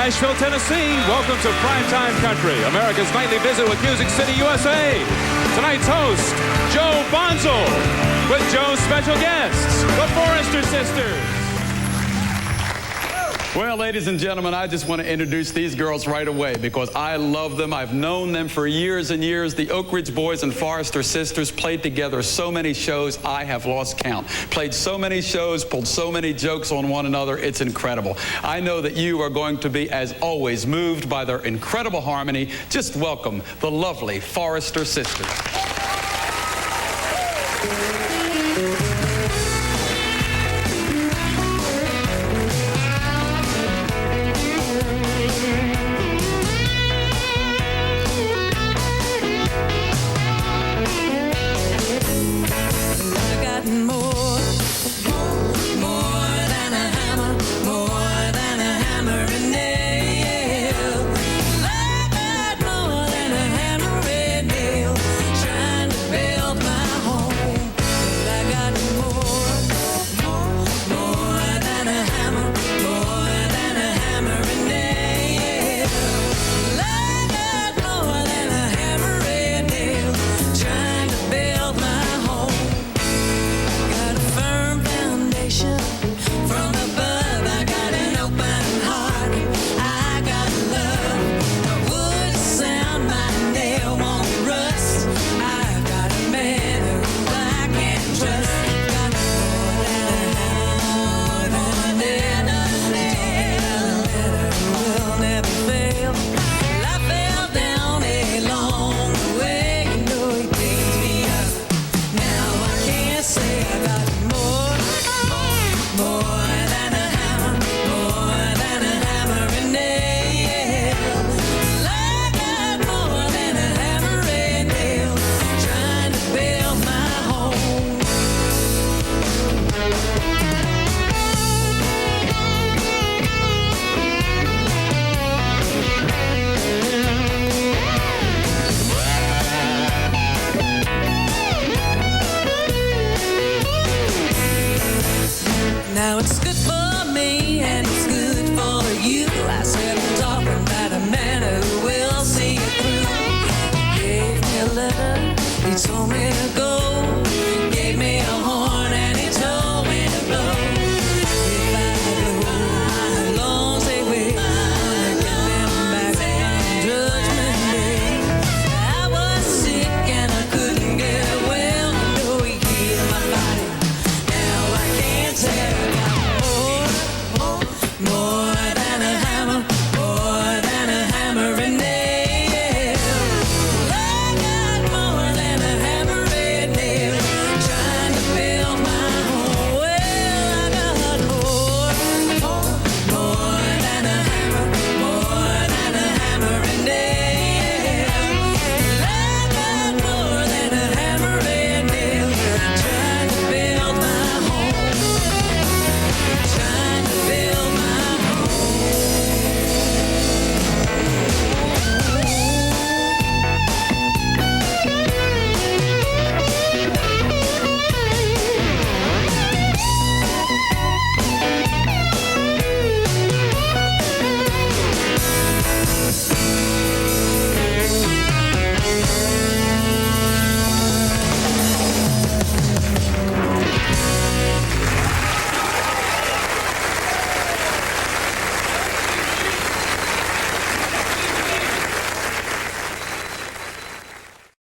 Nashville, Tennessee. Welcome to Primetime Country, America's nightly visit with Music City, USA. Tonight's host, Joe Bonzo, with Joe's special guests, the Forrester Sisters. Well, ladies and gentlemen, I just want to introduce these girls right away because I love them. I've known them for years and years. The Oak Ridge Boys and Forrester Sisters played together so many shows, I have lost count. Played so many shows, pulled so many jokes on one another. It's incredible. I know that you are going to be, as always, moved by their incredible harmony. Just welcome the lovely Forrester Sisters. Now it's good for me and